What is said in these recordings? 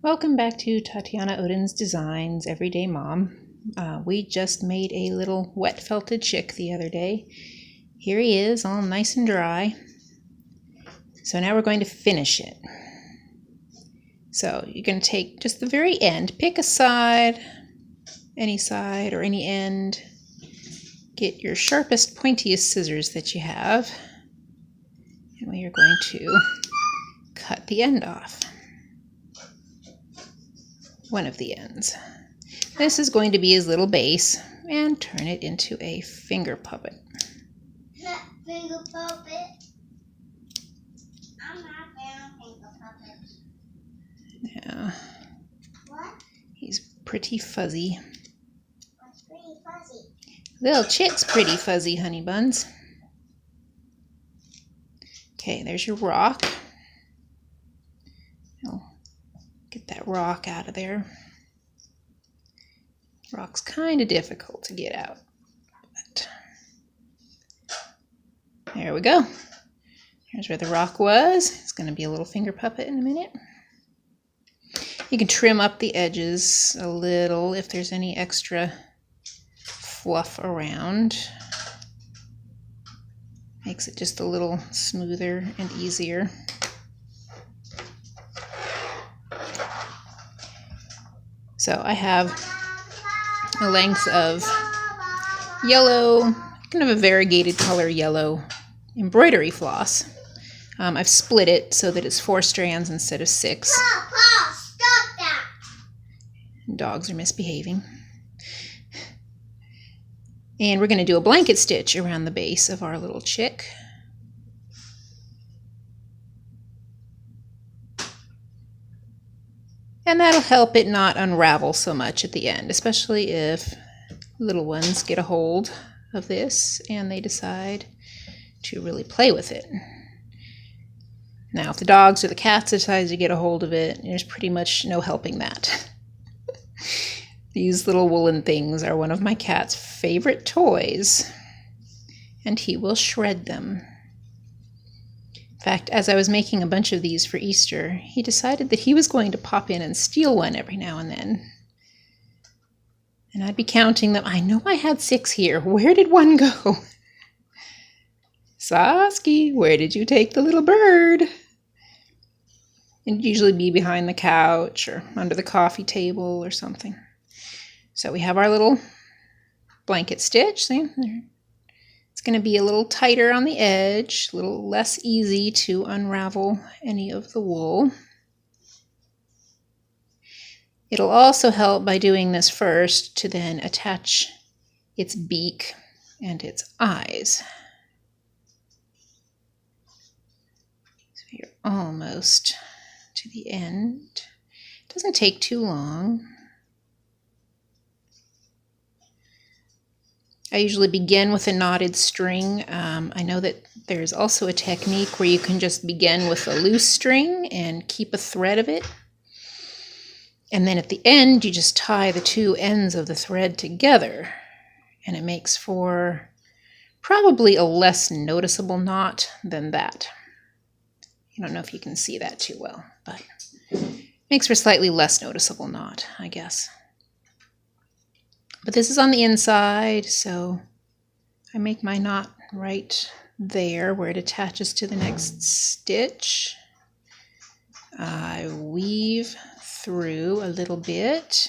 Welcome back to TatjanaOdinsDesigns Everyday Mom. We just made a little wet felted chick the other day. Here he is, all nice and dry. So now we're going to finish it. So you're going to take just the very end, pick a side or any end. Get your sharpest, pointiest scissors that you have. And we are going to cut the end off. One of the ends. This is going to be his little base, and turn it into a finger puppet. Not finger puppet. I'm not a finger puppet. Yeah. What? He's pretty fuzzy. What's pretty fuzzy? Little chick's pretty fuzzy, honey buns. Okay, there's your rock. Get that rock out of there. Rock's kind of difficult to get out, but there we go. Here's where the rock was. It's going to be a little finger puppet in a minute. You can trim up the edges a little if there's any extra fluff around. Makes it just a little smoother and easier. So I have a length of yellow, kind of a variegated color yellow embroidery floss. I've split it so that it's 4 strands instead of 6. Papa, stop that! Dogs are misbehaving. And we're going to do a blanket stitch around the base of our little chick. And that'll help it not unravel so much at the end, especially if little ones get a hold of this and they decide to really play with it. Now, if the dogs or the cats decide to get a hold of it, there's pretty much no helping that. These little woolen things are one of my cat's favorite toys, and he will shred them. In fact, as I was making a bunch of these for Easter, he decided that he was going to pop in and steal one every now and then. And I'd be counting them. I know I had 6 here. Where did one go? Sasky, where did you take the little bird? It'd usually be behind the couch or under the coffee table or something. So we have our little blanket stitch. See? It's going to be a little tighter on the edge, a little less easy to unravel any of the wool. It'll also help by doing this first to then attach its beak and its eyes. So you're almost to the end. It doesn't take too long. I usually begin with a knotted string. I know that there's also a technique where you can just begin with a loose string and keep a thread of it. And then at the end, you just tie the 2 ends of the thread together. And it makes for probably a less noticeable knot than that. I don't know if you can see that too well, but it makes for a slightly less noticeable knot, I guess. But this is on the inside, so I make my knot right there where it attaches to the next stitch. I weave through a little bit.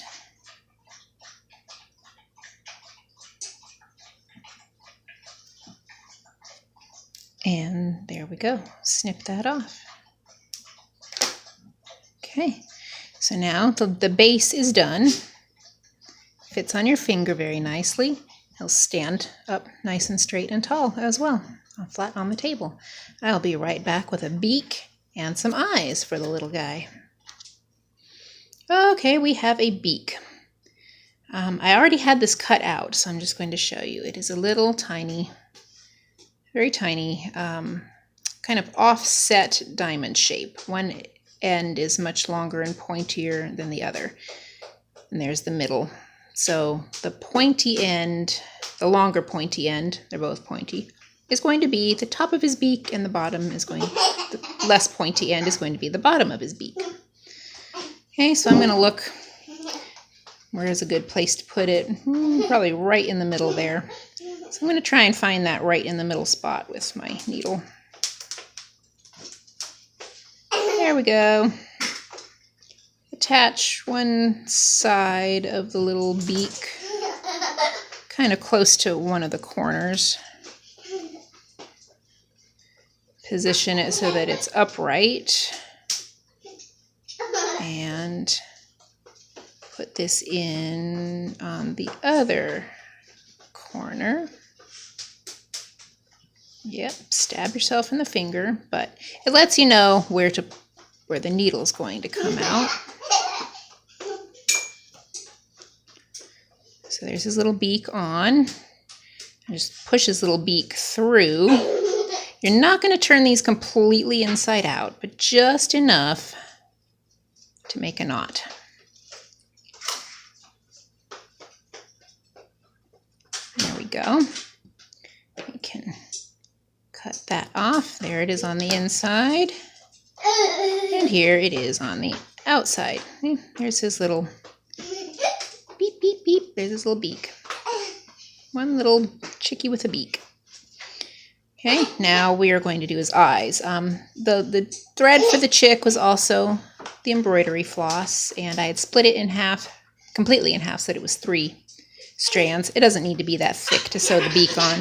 And there we go. Snip that off. Okay, so now the base is done. Fits on your finger very nicely. He'll stand up nice and straight and tall as well, flat on the table. I'll be right back with a beak and some eyes for the little guy. Okay, we have a beak. I already had this cut out, so I'm just going to show you. It is a little tiny, very tiny, kind of offset diamond shape. One end is much longer and pointier than the other. And there's the middle. So the pointy end, the longer pointy end, they're both pointy, is going to be the top of his beak, and the less pointy end is going to be the bottom of his beak. Okay, so I'm going to look where is a good place to put it. Probably right in the middle there. So I'm going to try and find that right in the middle spot with my needle. There we go. Attach one side of the little beak kind of close to one of the corners. Position it so that it's upright. And put this in on the other corner. Yep, stab yourself in the finger, but it lets you know where the needle is going to come out. So there's his little beak on. And just push his little beak through. You're not going to turn these completely inside out, but just enough to make a knot. There we go. We can cut that off. There it is on the inside. And here it is on the outside. There's his little beep, beep, beep. There's his little beak. One little chickie with a beak. Okay, now we are going to do his eyes. The thread for the chick was also the embroidery floss, and I had split it in half, completely in half, so that it was 3 strands. It doesn't need to be that thick to sew the beak on.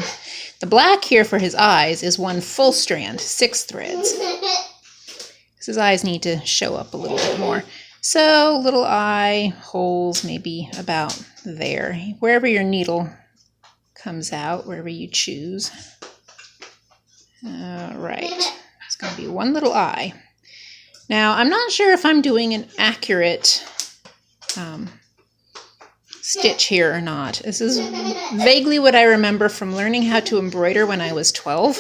The black here for his eyes is 1 full strand, 6 threads. His eyes need to show up a little bit more. So little eye holes maybe about there. Wherever your needle comes out, wherever you choose. All right, it's going to be 1 little eye. Now, I'm not sure if I'm doing an accurate stitch here or not. This is vaguely what I remember from learning how to embroider when I was 12.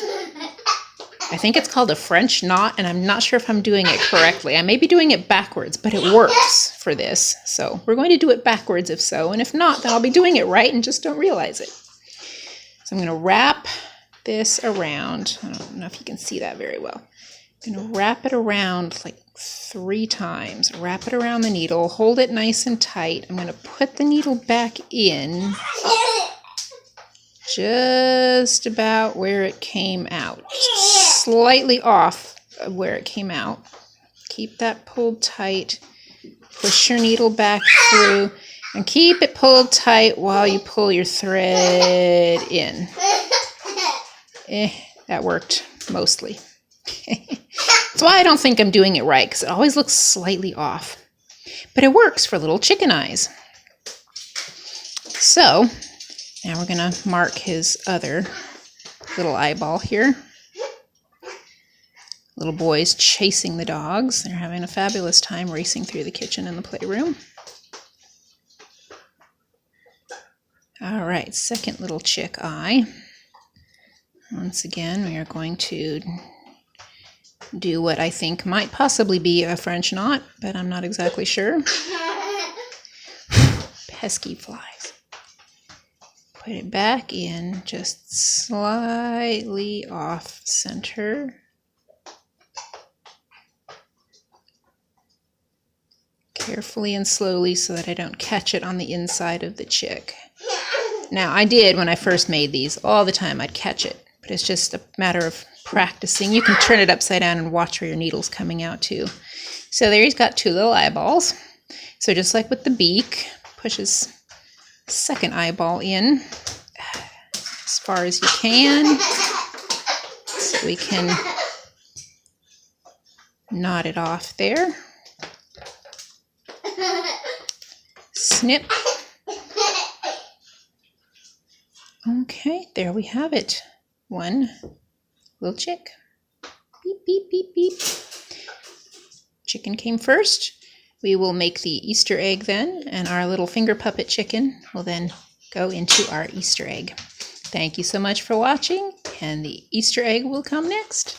I think it's called a French knot, and I'm not sure if I'm doing it correctly. I may be doing it backwards, but it works for this. So we're going to do it backwards if so, and if not, then I'll be doing it right and just don't realize it. So I'm going to wrap this around. I don't know if you can see that very well. I'm going to wrap it around like 3 times. Wrap it around the needle, hold it nice and tight. I'm going to put the needle back in just about where it came out. Slightly off of where it came out. Keep that pulled tight. Push your needle back through and keep it pulled tight while you pull your thread in. That worked mostly. That's why I don't think I'm doing it right, because it always looks slightly off. But it works for little chicken eyes. So now we're going to mark his other little eyeball here. Little boy's chasing the dogs. They're having a fabulous time racing through the kitchen and the playroom. All right, second little chick eye. Once again, we are going to do what I think might possibly be a French knot, but I'm not exactly sure. Pesky flies. Put it back in just slightly off center. Carefully and slowly so that I don't catch it on the inside of the chick. Now, I did when I first made these. All the time I'd catch it, but it's just a matter of practicing. You can turn it upside down and watch where your needle's coming out too. So there he's got 2 little eyeballs. So just like with the beak, push his second eyeball in as far as you can so we can knot it off there. Snip. Okay, there we have it. 1 little chick. Beep, beep, beep, beep. Chicken came first. We will make the Easter egg then, and our little finger puppet chicken will then go into our Easter egg. Thank you so much for watching, and the Easter egg will come next.